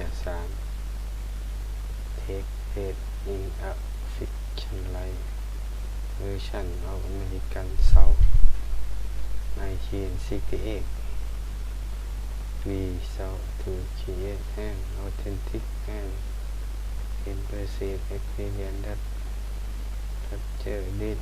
Mafia III Take Place in a Fiction Life Version of American South 1968 We sought to create an authentic and immersive experience that captures this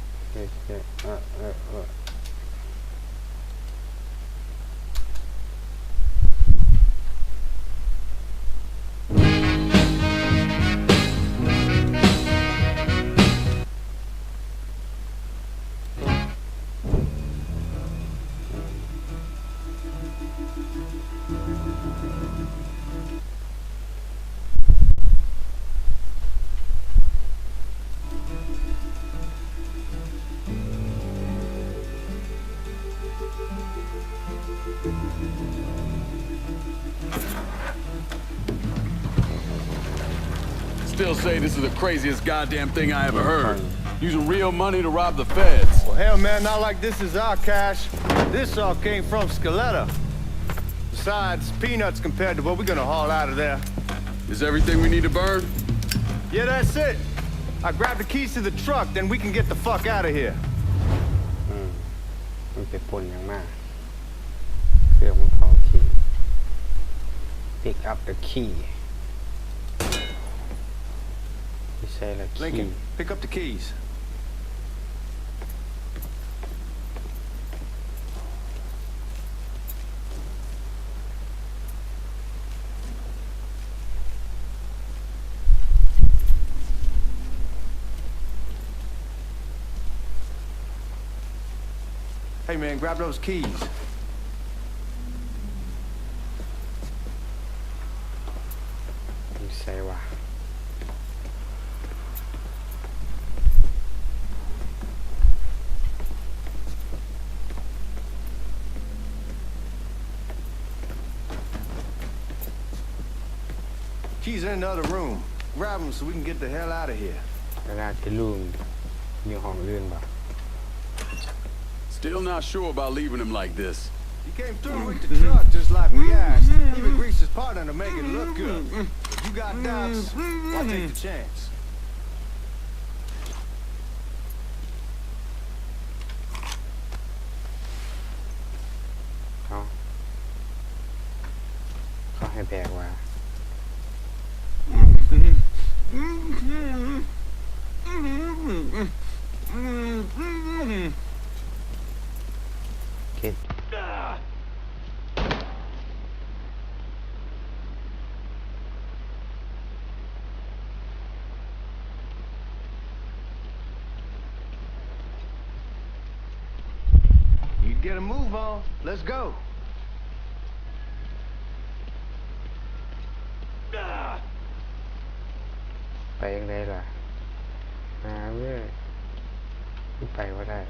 Still say this is the craziest goddamn thing I ever heard. Using real money to rob the feds. Well, hell, man, not like this is our cash. This all came from Scaletta. Besides, peanuts compared to what we're gonna haul out of there. Is everything we need to burn? Yeah, that's it. I grab the keys to the truck, then we can get the fuck out of here. มันไปปนอย่างมากเครื่องมันเผาทิ้ง Pick up the key ไม่ใช่ละ key Lincoln, pick up the keys. Hey, man, grab those keys. Say what? Keys in the other room. Grab them so we can get the hell out of here. กระดาษที่รูมมีห้องอื่นบ่ Still not sure about leaving him like this. He came through with the truck just like we asked. Even greased his partner to make it look good. If you got doubts, I'll take the chance.เขาให้แบกว่าคิด You get a move on. Let's go. Ah. ไปยังไงล่ะหาเว้ยไปว่าได้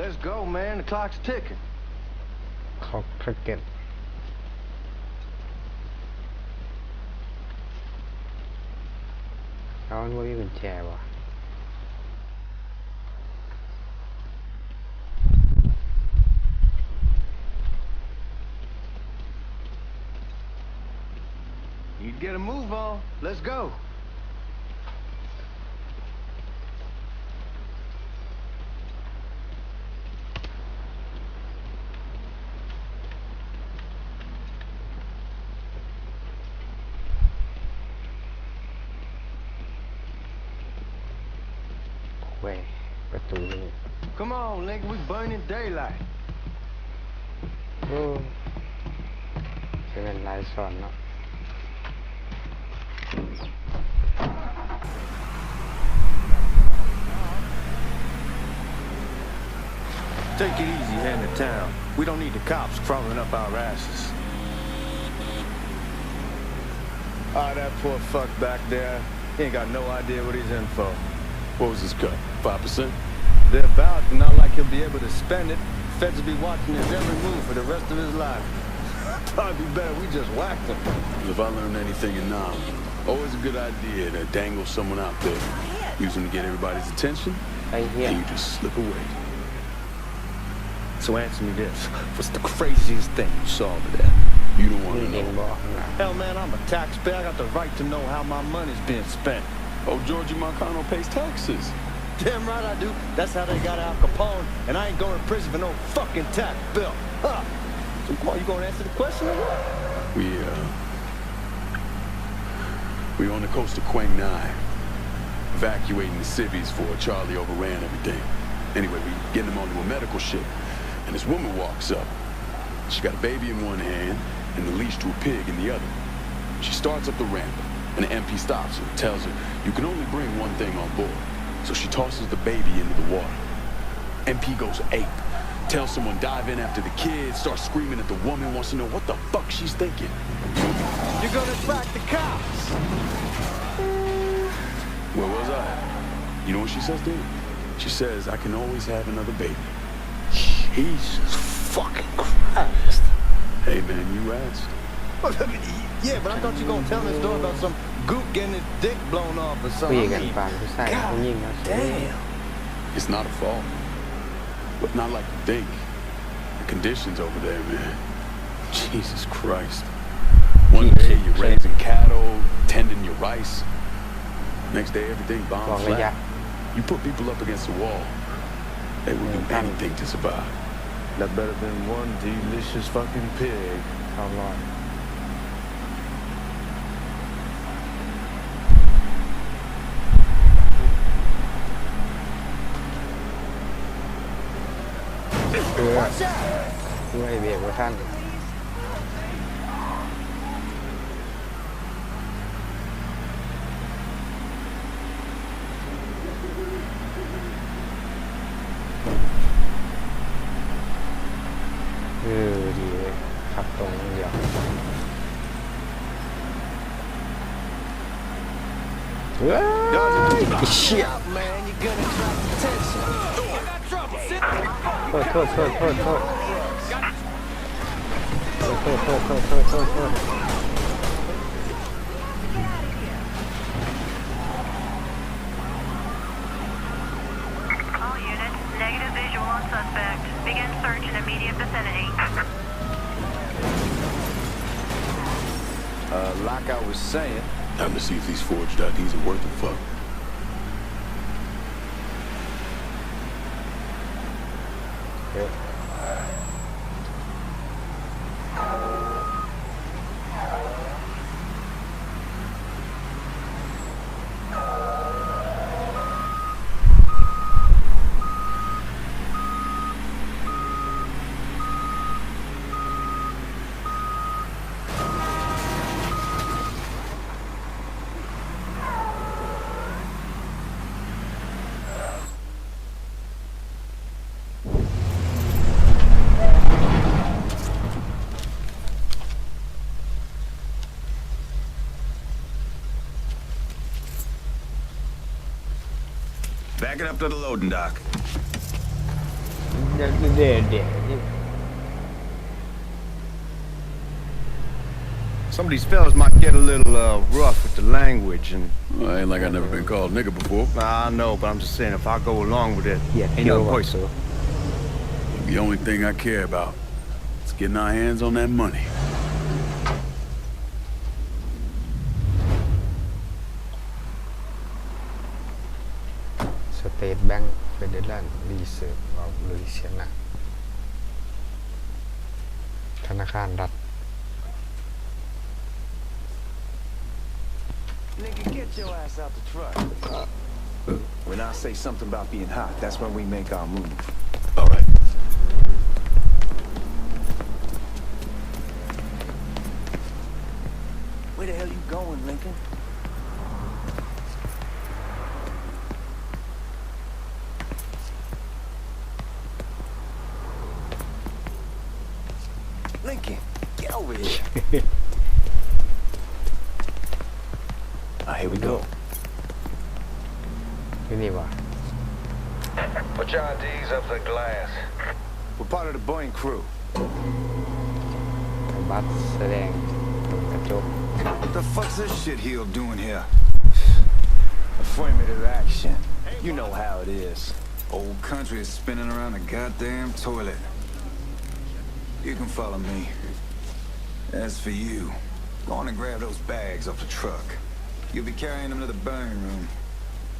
Let's go, man. The clock's ticking. เขาคริกเก็ตเขาว่ามีกุญแจวะ You get a move on. Let's go. Way ประตูนี่ Come on, Lincoln. We burning daylight. โอ้จะเป็นลายสอนเนาะ Take it easy heading to town. We don't need the cops crawling up our asses. Ah, that poor fuck back there. He ain't got no idea what he's in for. What was his cut? 5%? They're about, but not like he'll be able to spend it. Feds will be watching his every move for the rest of his life. Probably be better we just whacked him. If I learned anything in Nam, always a good idea to dangle someone out there. Use them to get everybody's attention, ไอ้เหี้ย and you just slip away. So answer me this. What's the craziest thing you saw over there? You don't want นี่ to เด้ง know. บอกข้างหน้า Hell, man, I'm a taxpayer. I got the right to know how my money's being spent. Oh, Georgie Marcano pays taxes. Damn right I do. That's how they got Al Capone, and I ain't going to prison for no fucking tax bill. Huh. So, Paul, you gonna answer the question or what? We on the coast of Quang Nai, evacuating the civvies for Charlie overran everything. Anyway, we getting them onto a medical ship, and this woman walks up. She got a baby in one hand and the leash to a pig in the other. She starts up the ramp, and the MP stops her, tells her, you can only bring one thing on board. So she tosses the baby into the water. MP goes ape, tells someone dive in after the kid, starts screaming at the woman, wants to know what the fuck she's thinking. You're gonna attract the cops. Where was I? You know what she says to me? She says, I can always have another baby. Jesus fucking Christ. Hey man, you asked. Yeah, but I thought you were gonna tell this story about some gook getting his dick blown off or คุย something. กันฟังผู้ชายเขายิงแล้วเสีย Damn. It's not a fault. But not like you think. The conditions over there, man. Jesus Christ. One day you're raising cattle, tending your rice. Next day everything บอก bombs ระยะ flat. You put people up against the wall. They will do anything to survive. That better than one delicious fucking pig. เข้ารอดเพื่อให้เบรกว่าท่านดีเลยขับตรงเดียวเฮ้ยเชี่ยโทษโทษโทษโทษโทษโทษโทษโทษโทษโทษ All units, negative visual on suspect. Begin search in immediate vicinity. Like I was saying. Time to see if these forged IDs are worth a fuck. Back it up to the loading dock. เดี๋ยว Some of these fellas might get a little rough with the language, and Well, ain't like I never been called nigga before. I know, but I'm just saying if I go along with it, เหยียด ain't เกี่ยว no ว่ะ voice. The only thing I care about is getting our hands on that money. สเตทแบงก์เฟเดรัลรีเซิร์ฟออฟลุยเซียนาธนาคารรัฐ Nigga, get your ass out the truck. When I say something about being hot, that's when we make our move. All right. Where the hell you going, Lincoln? Lincoln, get over here. Here we go. ที่นี่วะ Put your IDs up to the glass. We're part of the Boeing crew. บัตรแสดงกระจก What the fuck's this shit heel doing here? Affirmative action. You know how it is. Old country is spinning around the goddamn toilet. You can follow me. As for you, go on and grab those bags off the truck. You'll be carrying them to the burning room.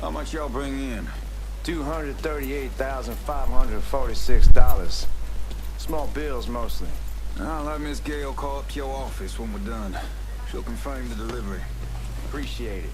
How much y'all bring in? $238,546. Small bills mostly. I'll let Miss Gale call up your office when we're done. She'll confirm the delivery. Appreciate it.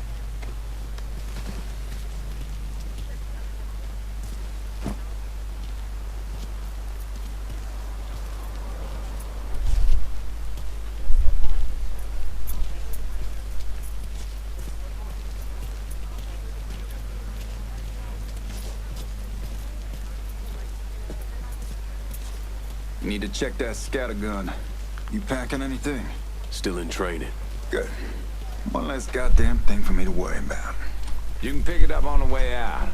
You need to check that scattergun. You packing anything? Still in training. Good. One less goddamn thing for me to worry about. You can pick it up on the way out.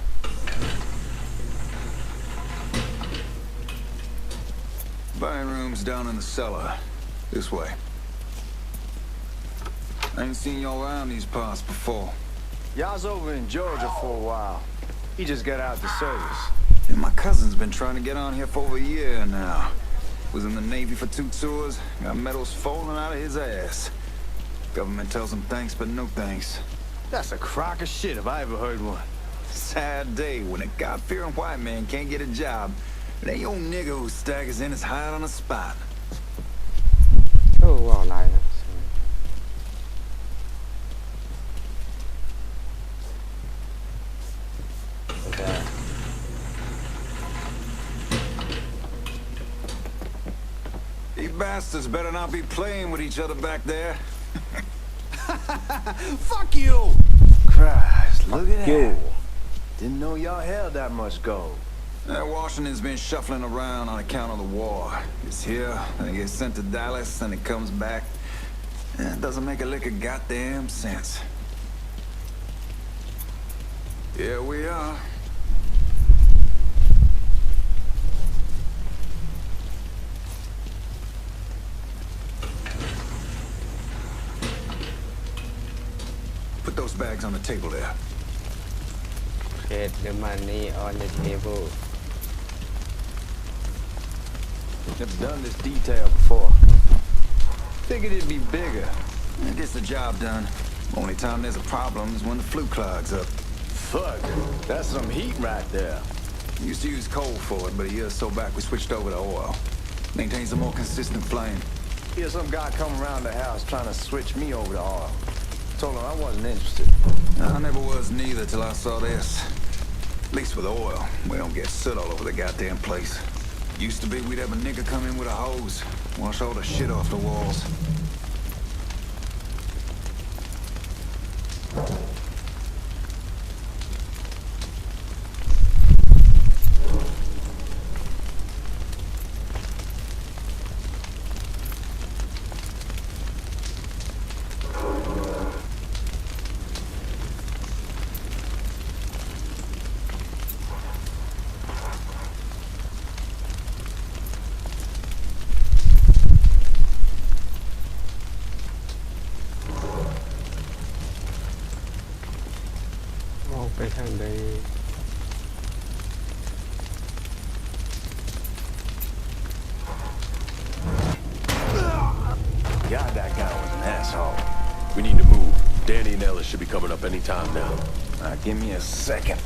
Burning room's down in the cellar. This way. I ain't seen y'all around these parts before. Y'all's over in Georgia for a while. He just got out the service. And my cousin's been trying to get on here for over a year now. Was in the Navy for 2 tours, got medals falling out of his ass. Government tells him thanks, but no thanks. That's a crock of shit if I ever heard one. Sad day when a God-fearing white man can't get a job. It ain't your nigga who staggers in his hide on the spot. โอ้ว่าอะไรนะ You bastards better not be playing with each other back there. Fuck you! Christ, look at you. that. Didn't know y'all held that much gold. Washington's been shuffling around on account of the war. It's here, then it gets sent to Dallas, then it comes back. It doesn't make a lick of goddamn sense. Here we are. Put those bags on the table there. Get the money on the table. Never done this detail before. Figured it'd be bigger. It gets the job done. Only time there's a problem is when the flue clogs up. Fuck, that's some heat right there. Used to use coal for it, but a year or so back we switched over to oil. Maintains a more consistent flame. Here's some guy come around the house trying to switch me over to oil. Told him I wasn't interested. I never was neither till I saw this. At least with oil, we don't get soot all over the goddamn place. Used to be we'd have a nigga come in with a hose, wash all the shit off the walls. Mong ไปทางใด God, that guy was an asshole. We need to move. Danny and Ellis should be coming up any time now. Give me a second.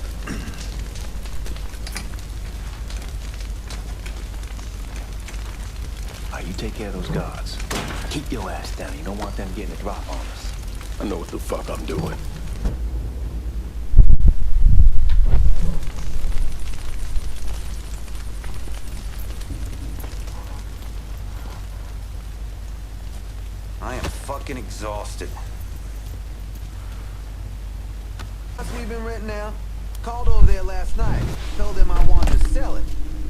You take care of those guards. Keep your ass down. You don't want them getting a drop on us. I know what the fuck I'm doing. I am fucking exhausted. We've been renting out. Called over there last night. Told them I wanted to sell it.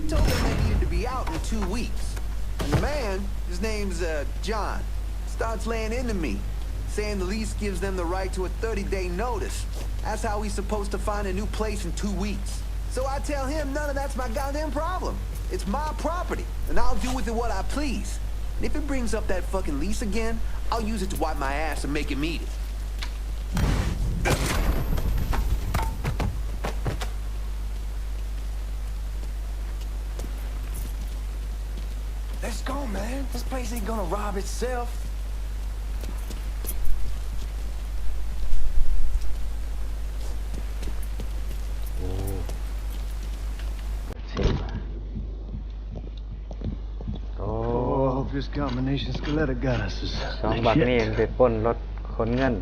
Told them they needed to be out in 2 weeks. And the man, his name's John, starts laying into me, saying the lease gives them the right to a 30-day notice. That's how he's supposed to find a new place in 2 weeks. So I tell him none of that's my goddamn problem. It's my property, and I'll do with it what I please. And if it brings up that fucking lease again, I'll use it to wipe my ass and make him eat it. Let's go, man. This place ain't gonna rob itself. โอ้เสียว่ะโอ้ Oh, I hope this combination Scaletta got us is สองบักนี่ไปปล้นรถขนเงิน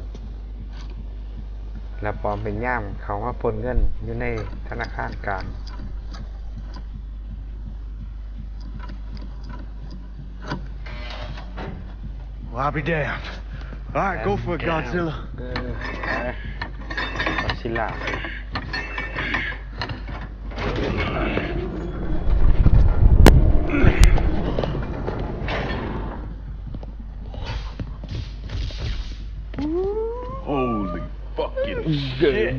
แล้วปลอมเป็นย่ามเขาว่าปล้นเงินอยู่ในธนาคารกลาง Well, I'll be damned. All right, go for it, Godzilla. กอซิลล่า Holy fucking shit.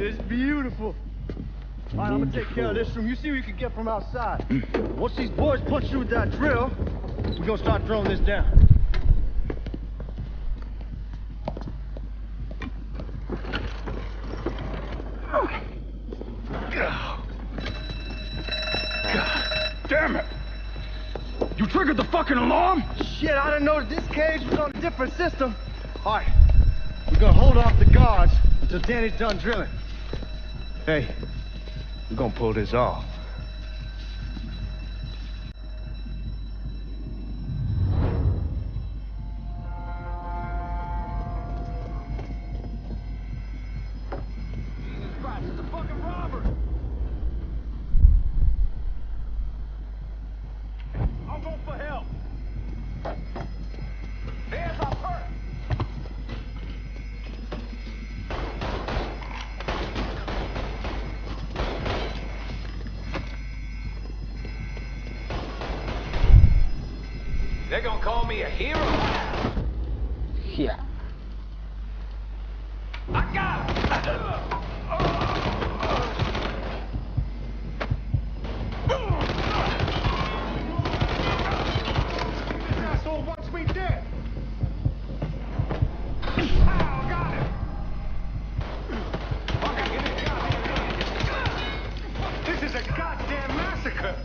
It's beautiful. All right, I'm gonna take care of this room. You see what you can get from outside. Once these boys punch you with that drill, we're gonna start throwing this down. Damn it! You triggered the fucking alarm? Shit, I didn't know that this cage was on a different system. All right, we're gonna hold off the guards until Danny's done drilling. Hey, we're gonna pull this off. Jesus Christ, it's a fucking robber. I'll go for help. Hands up, hurt. They're gonna call me a hero. เฮีย I got him. This asshole wants me dead. Ow, got him. Okay, give me a goddamn hand. This is a goddamn massacre.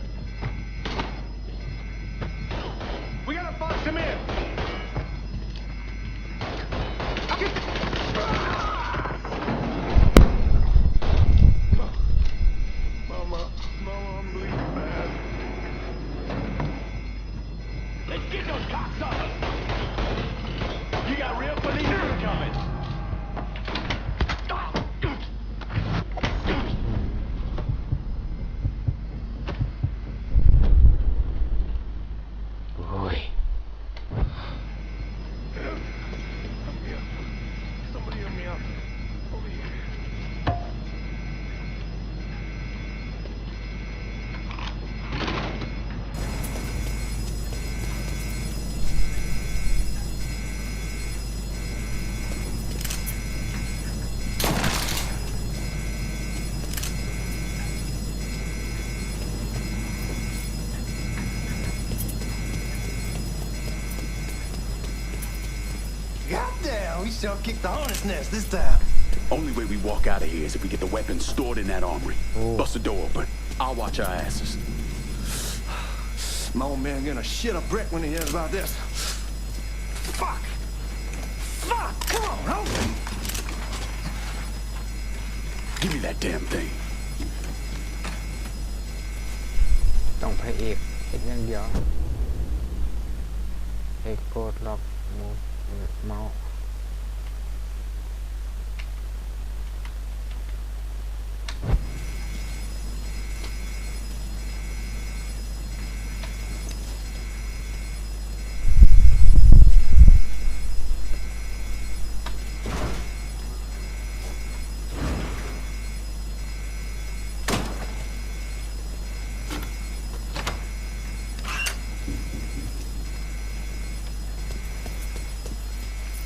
We gotta box him in. Mama, I'm bleeding bad. Let's get those cocksuckers. You got real police coming. โอ้ย Somebody help me out. Over here. Goddamn, we sure kicked the hornet's nest this time. Only way we walk out of here is if we get the weapons stored in that armory. Bust the door open. I'll watch our asses. My old man gonna shit a brick when he hears about this. Fuck! Fuck! Come on, open! Give me that damn thing. ต้องพระเอกเห็นอย่างเดียวเอกโกดล็อกมูเมาส์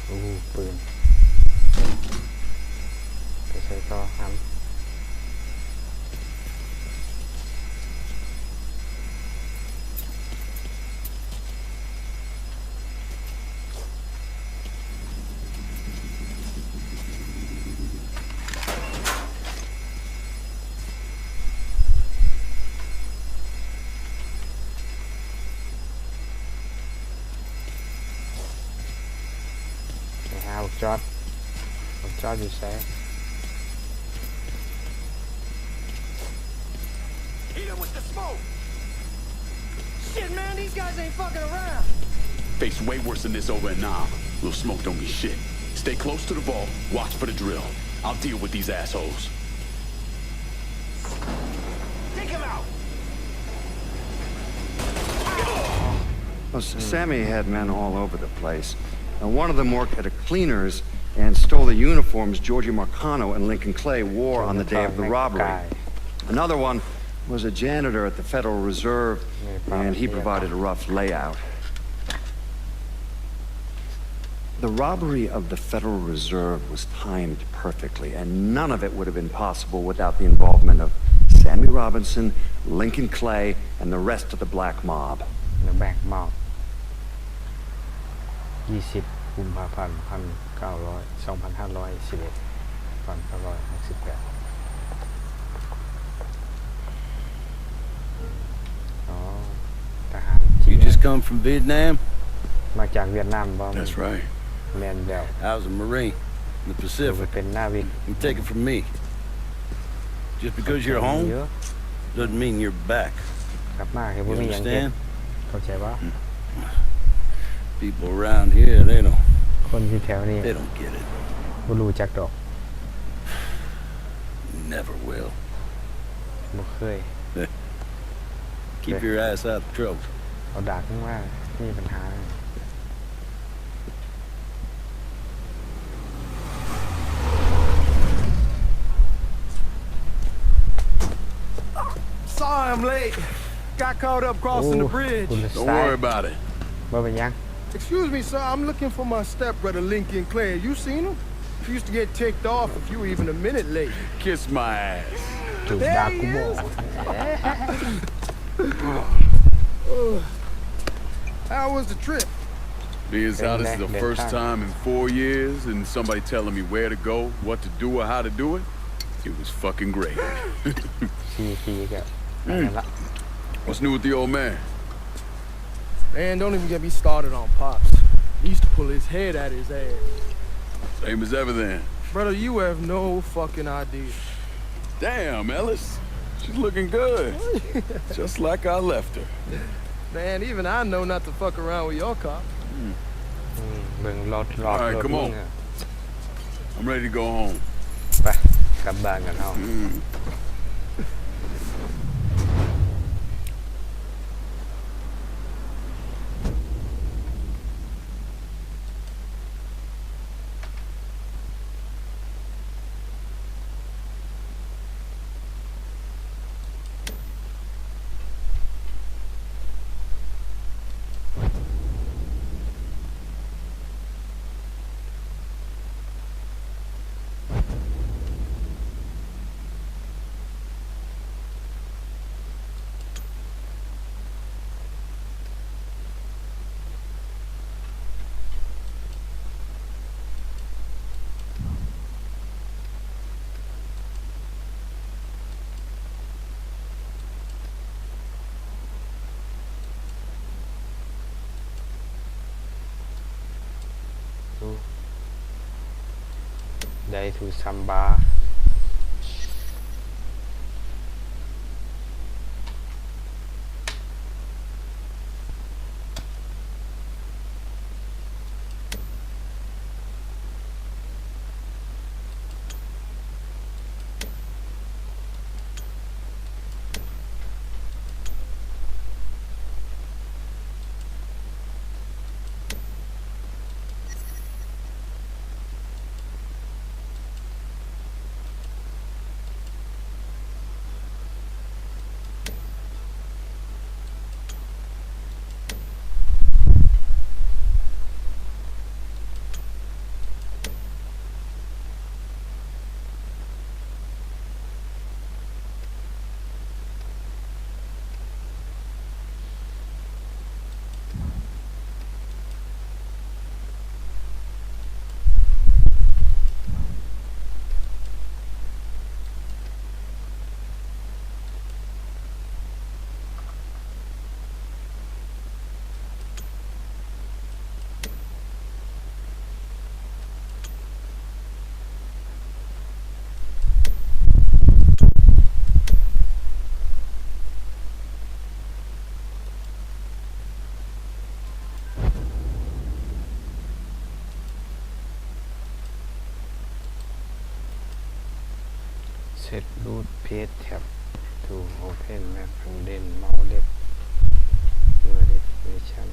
โอ้ จอดอยู่ใส่ Hit him with the smoke! Shit, man, these guys ain't fucking around. Face way worse than this over in Nam. Little smoke don't mean shit. Stay close to the vault. Watch for the drill. I'll deal with these assholes. Take him out! Well, Sammy had men all over the place. Now, one of them worked at a cleaner's and stole the uniforms Georgie Marcano and Lincoln Clay wore on the day of the robbery. Another one was a janitor at the Federal Reserve, and he provided a rough layout. The robbery of the Federal Reserve was timed perfectly, and none of it would have been possible without the involvement of Sammy Robinson, Lincoln Clay, and the rest of the black mob. The black mob 20 กุมภาพันธ์ 2511 1968 อ๋อ ทหารจีน You just come from Vietnam? มาจากเวียดนามบ่ That's right. แมนแล้ว I was a Marine in the ไป Pacific. เป็นนาวิก You take it from me. Just because you're home เยอะ doesn't mean you're back. กลับมาแค่บ่ You มีหยังเฮ็ด understand? เข้าใจบ่ People around here, they คนที่แถวนี้ don't get it. บ่รู้จักดอก Never will. บ่เคย Keep your ass out of trouble. เอาดากขึ้นมามีปัญหา Sorry I'm late. Got caught up crossing the bridge. คุณ Don't สาย worry about it. บ่เป็นหยัง Excuse me, sir. I'm looking for my stepbrother Lincoln Clay. You seen him? He used to get ticked off if you were even a minute late. Kiss my ass. ถูกดากกูบ่ How was the trip? Being how this is the That first time. time in 4 years and somebody telling me where to go, what to do, or how to do it, it was fucking great. 4 ปีก็นั่นละ What's new with the old man? Man, don't even get me started on Pops. He used to pull his head out his ass. Same as ever then. Brother, you have no fucking idea. Damn, Ellis. She's looking good. Just like I left her. Man, even I know not to fuck around with your car. เบิ่งรถ All right, come on. I'm ready to go home. ไปกลับบ้านกันเฮา Day to Samba. set root page tab to open map and then mouse left your destination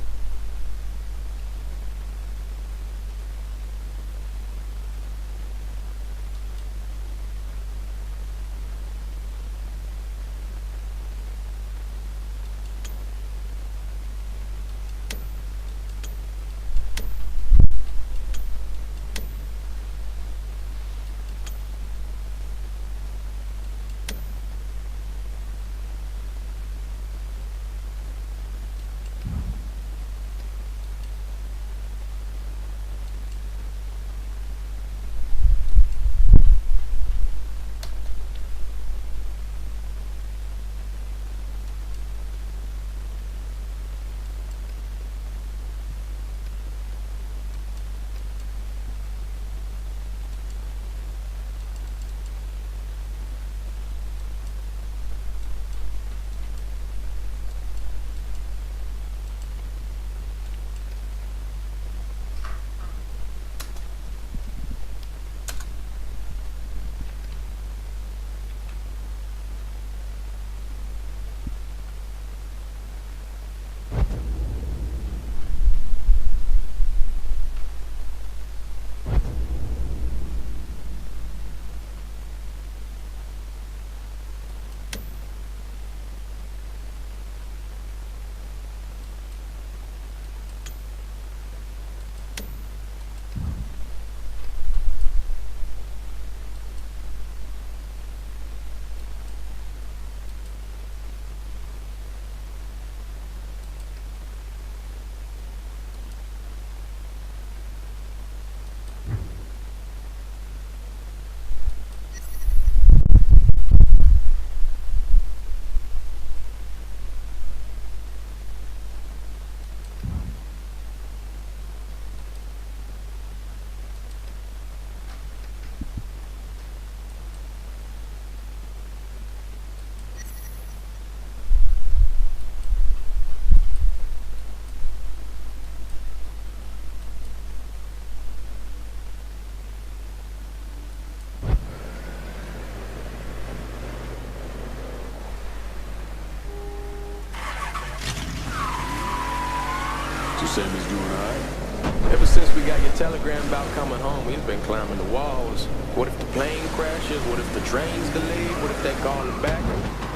So Sammy's doing all right? Ever since we got your telegram about coming home, we've been climbing the walls. What if the plane crashes? What if the train's delayed? What if they call him back?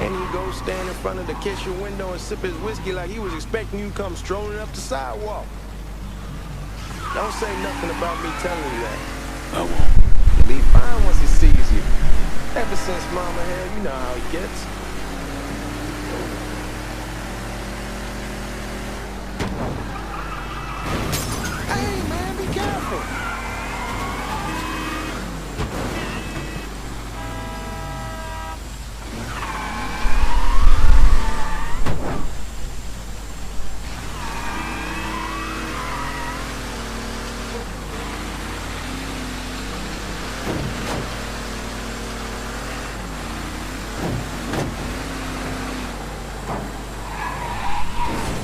And he goes stand in front of the kitchen window and sip his whiskey like he was expecting you to come strolling up the sidewalk. Don't say nothing about me telling you that. I won't. He'll be fine once he sees you. Ever since Mama had, you know how he gets. Hey, man, be careful.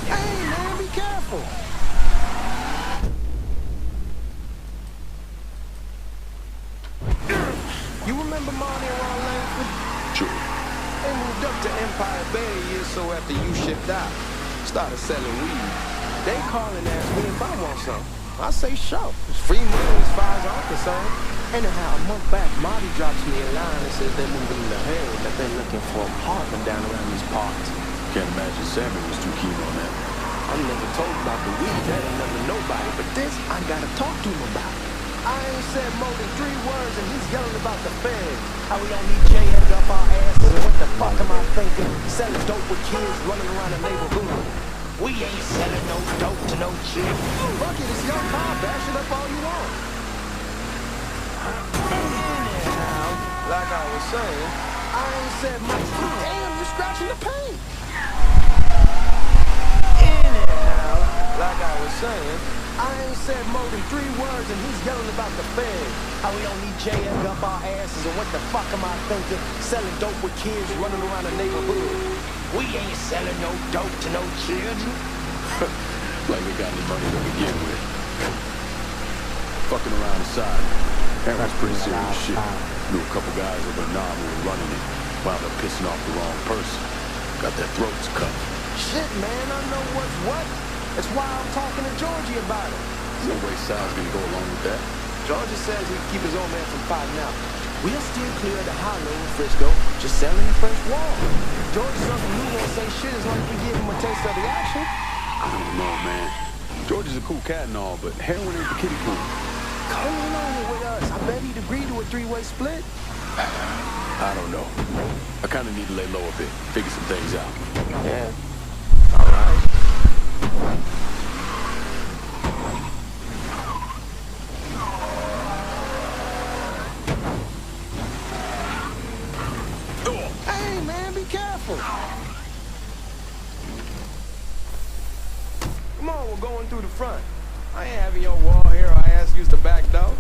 Hey, man, be careful. You remember Marty around Langford? Sure. They moved up to Empire Bay a year or so after you shipped out. Started selling weed. They call and ask me if I want some. I say sure. It's free money as far as I'm concerned. Anyhow, a month back, Marty drops me a line and says they're moving in the Harold, that they're looking for an apartment down around these parts. Can't imagine Sammy was too keen on that. I'm never told about the weed, that ain't nothing to nobody, but this I gotta talk to him about. I ain't said more than 3 words and he's yelling about the feds. How we don't need J.Ed up our asses and what the fuck am I thinking? Selling dope with kids running around the neighborhood. We ain't selling no dope to no kids. Fuck it, it's your car, bash it up all you want. Anyhow, like I was saying, I ain't said much. Damn, you're scratching the paint. Anyhow, like I was saying, I ain't said more than 3 words and he's yelling about the feds. How we don't need J.F. up our asses and what the fuck am I thinking? Selling dope with kids running around the neighborhood. We ain't selling no dope to no children. Like they got any money to begin with. Fucking around the side. That was pretty serious shit. Knew a couple guys over in Nam who were running it. Wound up pissing off the wrong person. Got their throats cut. Shit, man, I know what's what. That's why I'm talking to Georgie about it. No way Sal's gonna go along with that. Georgie says he'd keep his old man from fighting out. We'll still clear the hollow in Frisco, just selling the fresh wall. Georgie's something new won't say shit as long as we give him a taste of the action. I don't know, man. George is a cool cat and all, but heroin ain't the kiddie pool. Coming on with us. I bet he'd agree to a three-way split. I don't know. I kind of need to lay low a bit, figure some things out. Yeah. All right. Hey, man, be careful. Come on, we're going through the front. I ain't having your wall here. I ask you to back door.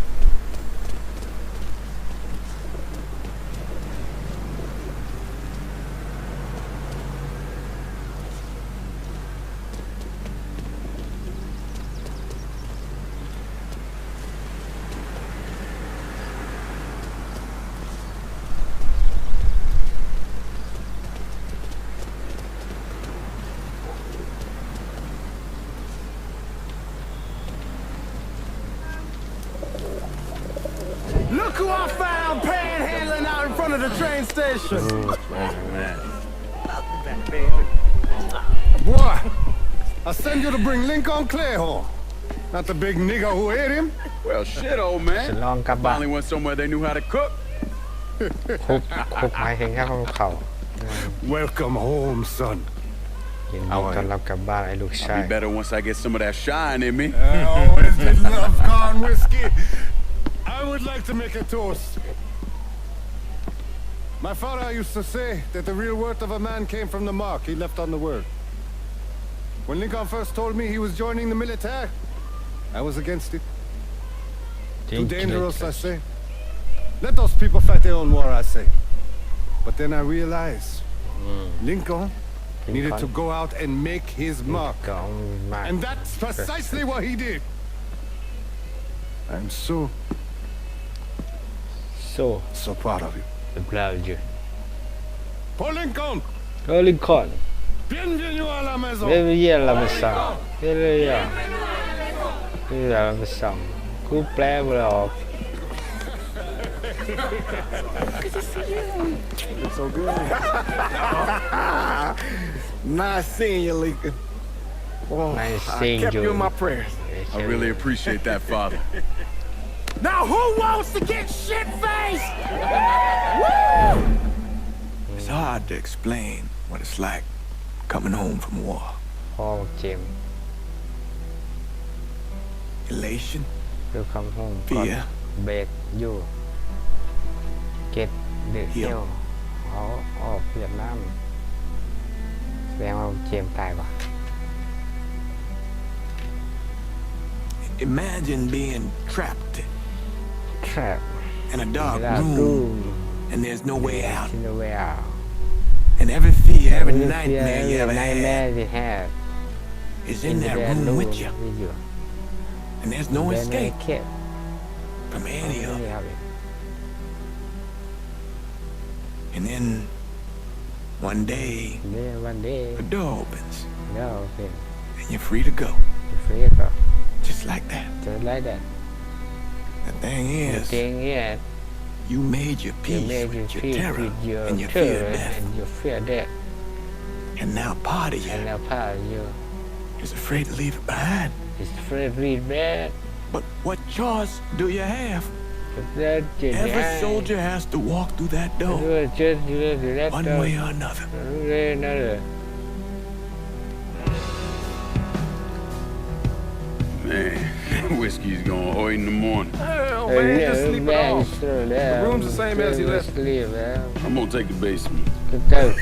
Look who I found panhandling out in front of the train station. Boy, I send you to bring Lincoln Clay home. Not the big nigger who ate him. Well, shit, old ฉัน man. ลองกลับบ้าน Finally went somewhere they knew how to cook. คุกหมายถึงแค่ของเขา Welcome home, son. ยินดีต้อนรับกลับบ้านไอ้ลูกชาย I'll be better once I get some of that shine in me. Always been love gone whiskey. I would like to make a toast. My father used to say that the real worth of a man came from the mark he left on the world. When Lincoln first told me he was joining the military, I was against it. Too dangerous, I say. Let those people fight their own war, I say. But then I realized Lincoln needed to go out and make his mark. And that's precisely what he did. I'm so proud of you. proud of you Paul Lincoln, Lincoln bienvenue à la maison. bienvenue à la maison bienvenue à la maison กูแปลไม่ออก It's so good. Nice seeing you, Lincoln. Oh, Nice I seeing kept you. you in my prayers. I really appreciate that, Father. Now who wants to get shit-faced? It's hard to explain what it's like coming home from war. พ่อเจมส์ Elation, ดูคำห้องก่อน fear, เบรกอยู่เก็ตเดือดเที่ยวเขาออกเวียดนามแสดงว่าเจมส์ตายป่ะ imagine being trapped trap in a dark room room and there's no way out. no way out And every fear, every nightmare you ever nightmare had you have is in that room with you. And there's no escape from any of it. And then one day, the door opens and you're free to go. Just like that. The thing is, you made your peace with your terror and your fear of death. And now part of you is afraid to leave it behind. But what choice do you have? Every soldier has to walk through that door, one way or another. Man, whiskey's going to in the morning. Hell, man, just sleep it off. The room's the same as he left. I'm going to take the basement.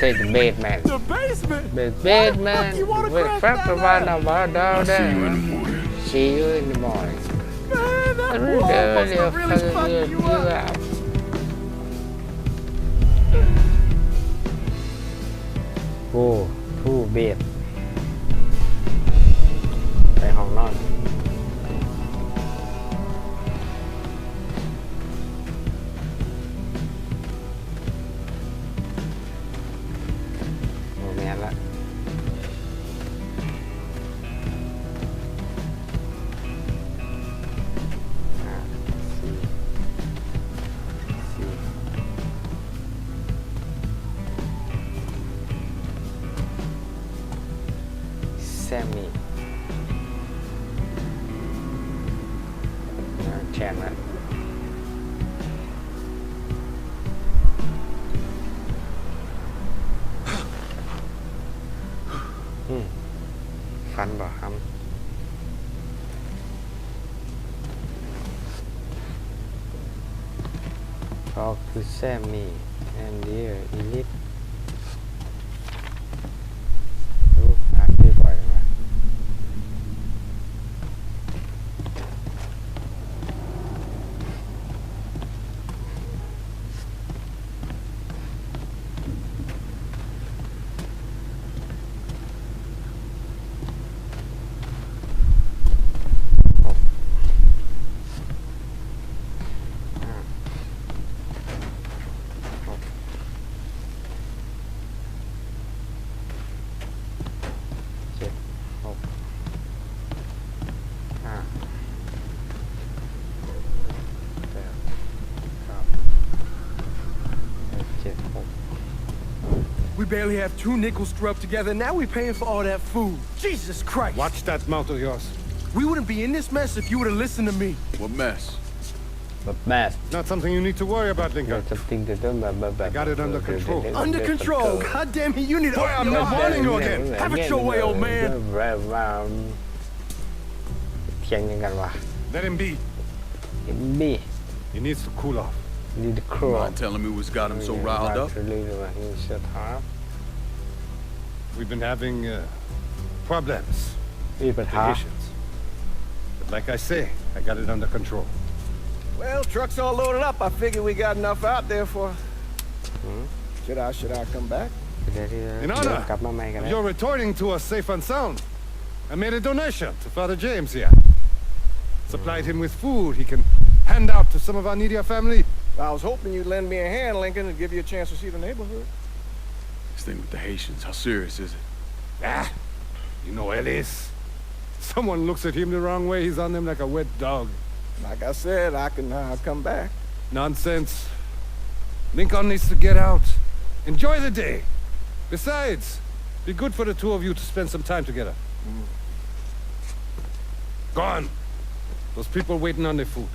Take the bed, man. The basement? The bed, man. You want to crash that I'll see you in the morning. See you in the morning. Man, that wall must have really fucked you up. โอ้ทู่เบดไปห้องนอน Sammy แชนมันฟันบ่ครับก็คือแซมมี่แอนดี้อีลิทดูอ่านที่บ่อยมาWe barely have 2 nickels to rub together. Now we're paying for all that food. Jesus Christ. Watch that mouth of yours. We wouldn't be in this mess if you would have listened to me. What mess? But mess Not something you need to worry about, Lincoln. something to do I got it under control. Under control. God damn it, you need to Boy, I'm not warning you again. Have it your way, old man. เถียงกันวะ Let him be. B He needs to cool off. need to crawl Mind telling me what's got him so riled up? We've been having problems มีปัญ with หา the Haitians. But like I say, I got it under control. Well, truck's all loaded up. I figured we got enough out there for... Should I come back? In honor กลับมาใหม่กัน of นะ your returning to us safe and sound, I made a donation to Father James here. Supplied him with food he can hand out to some of our needier family. I was hoping you'd lend me a hand, Lincoln, and give you a chance to see the neighborhood. This thing with the Haitians, how serious is it? You know Ellis. Someone looks at him the wrong way, he's on them like a wet dog. Like I said, I can come back. Nonsense. Lincoln needs to get out. Enjoy the day. Besides, be good for the two of you to spend some time together. Go on. Those people waiting on their food.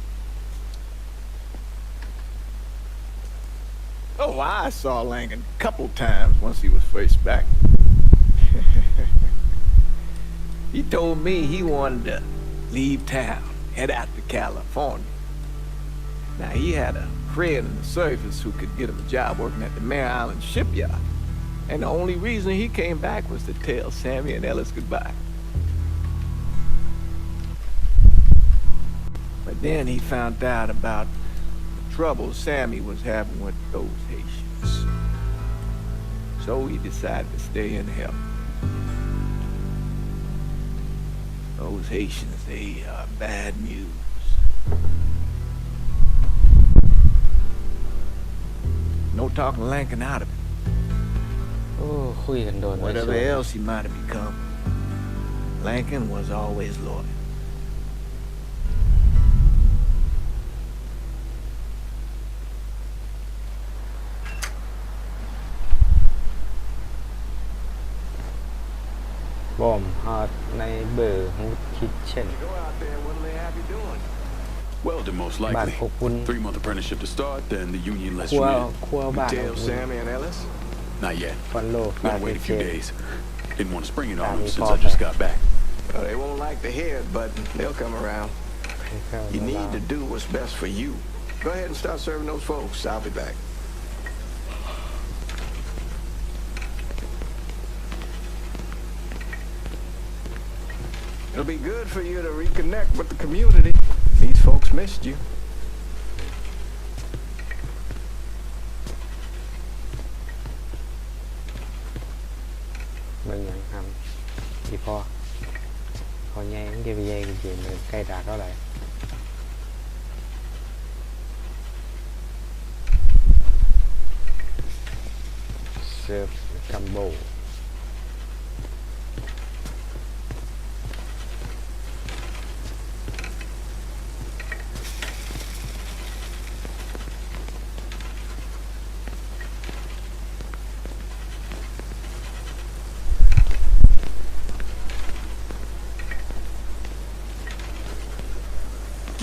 Oh, I saw Lincoln a couple times once he was first back. He told me he wanted to leave town, head out to California. Now, he had a friend in the service who could get him a job working at the Mare Island shipyard. And the only reason he came back was to tell Sammy and Ellis goodbye. But then he found out about the trouble Sammy was having with those Haitians. So he decided to stay and help. Those Haitians, they are bad news. No talking Lincoln out of it. โอ้คุยกันโดน Whatever else he might have become, Lincoln was always loyal. Bomb hot ในเบอร์ฮูดคิทเช่น Go out there, what do they have you doing? Welding, most บ้าน likely. พวกคุณ 3-month apprenticeship to start, then the union lets ครั you ว in. ครัวบ้าน Tell Sammy and Ellis? Not yet. ฟอนโลฟา Gotta เท wait a เช few days. Didn't want to spring it on them Family since I pop just up. got back. Well, they won't like to hear it, but they'll come around. You need to do what's best for you. Go ahead and start serving those folks. I'll be back. It'll be good for you to reconnect with the community. These folks missed you. เบิ่งหยังทำที่พ่อแย่งเก็บแย่งจริงๆเลยใกล้ดาเท่าไหร่เซิร์ฟกัมโบ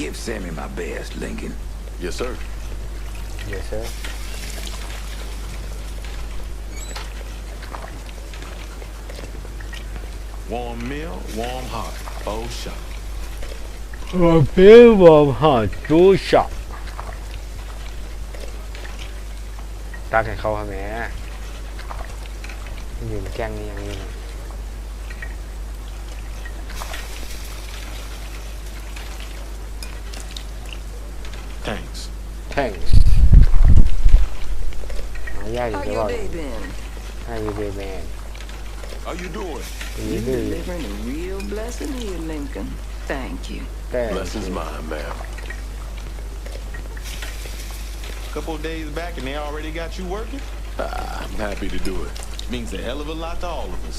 Give Sammy my best, Lincoln. Yes, sir. Yes sir Warm meal, warm heart. Oh, shot. พี่บอมหาจูช็อปตักให้เขาค่ะแม่ยืนแกล้งนี่อย่างนี้ Thanks. thanks ย่าอยู่ How ที่ your ว่า day been? How you been man How you doing? You do Delivering a real blessing here, Lincoln. Thank you. Blessings mine, ma'am. Couple of days back and they already got you working? I'm happy to do it. Means a hell of a lot to all of us.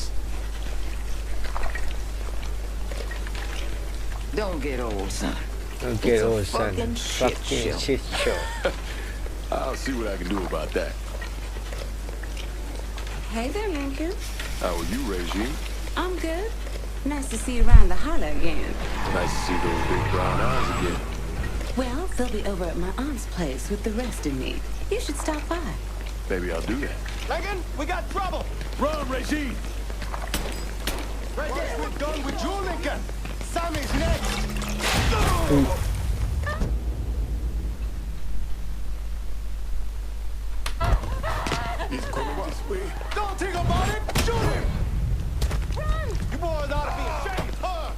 Don't get old, son. Don't get It's a old son fucking shit show. shit show I'll see what I can do about that. Hey there, Lincoln. How are you, Regine? I'm good. Nice to see you around the holler again. Nice to see those big brown eyes again. Well, they'll be over at my aunt's place with the rest of me. You should stop by. Maybe I'll do that. Lincoln, we got trouble. Run, Regine! Right there, we're done with you, Lincoln. Sammy's next. He's coming this way. Don't think about it. Shoot him. Run. You boys ought to be ashamed, huh?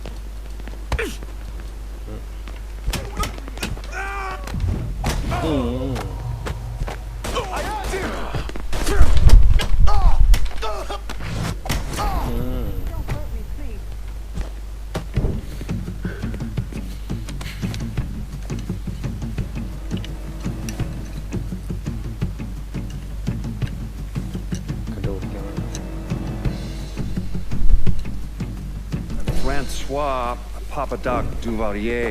I got you. Don't hurt me, please. กระดูกยัง Francois Papadoc Duvalier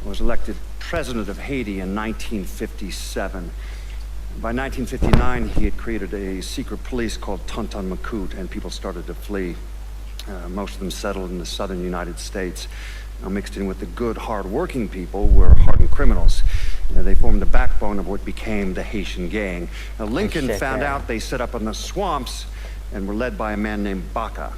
was elected president of Haiti in 1957. By 1959, he had created a secret police called Tonton Macoute, and people started to flee. Most of them settled in the southern United States. Now, mixed in with the good, hard-working people were hardened criminals. They formed the backbone of what became the Haitian gang. Now, Lincoln found out they set up in the swamps and were led by a man named Baca.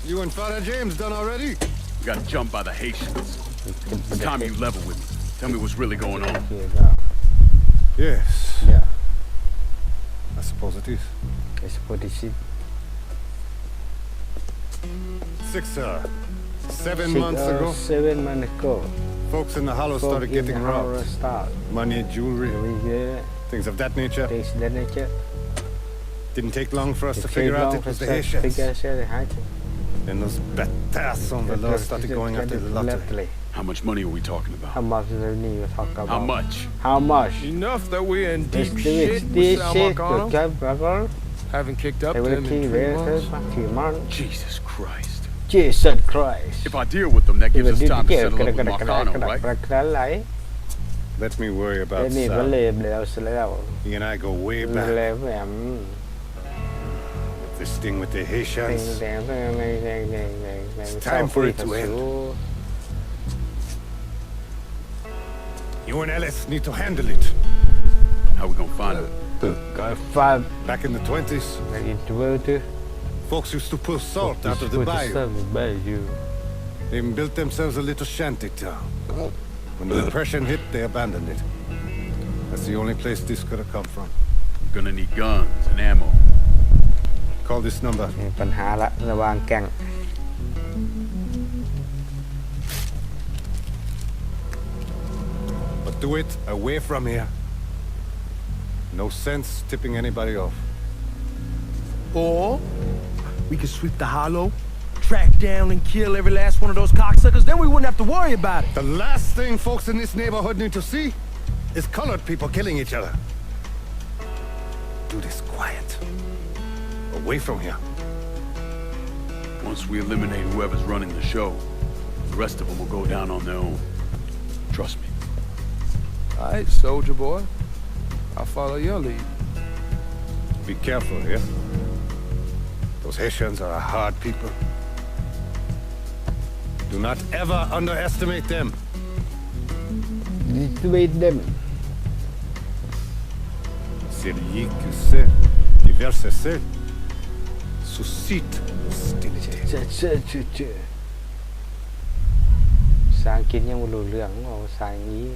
You and Father James done already? We got jumped by the Haitians. It's time you level with me. Tell me what's really going on. Yes. Yeah. I suppose it is. I suppose this is 7 months ago, 7 months ago folks in the hollow started getting robbed. Start. Money, jewelry, things of that nature. Things of that nature. Didn't take long for us to figure out it was the Haitians. Then those bâtards on the law started going after the lottery. How much money are we talking about? How much do we need to talk about? How much? How much? Enough that we're in Let's deep do it. shit with This Sal shit. Marcano. Haven't kicked up They to will him keep in 3 months. Jesus Christ. Jesus Christ. If I deal with them, that gives us time to settle up with Marcano, right? Let me worry about Sal. He and I go way back. This thing with the Haitians. It's time for it to end. You and Ellis need to handle it. How we gonna find him? Back in the 20s, folks used to pull salt out of the bayou. They even built themselves a little shanty town. When the Depression hit, they abandoned it. That's the only place this could have come from. Gonna need guns and ammo. Call this number. มีปัญหาละระหว่างแก๊ง But do it away from here. No sense tipping anybody off. Or we could sweep the hollow, track down and kill every last one of those cocksuckers, then we wouldn't have to worry about it. The last thing folks in this neighborhood need to see is colored people killing each other. Do this quiet. Away from here. Once we eliminate whoever's running the show, the rest of them will go down on their own. Trust me. All right, soldier boy. I'll follow your lead. Be careful here. Those Haitians are a hard people. Do not ever underestimate them. Dissuade them. Celui que sait diverse sait suscite hostilité. ภาษาอังกฤษยังไม่รู้เรื่องว่าภาษาอย่างนี้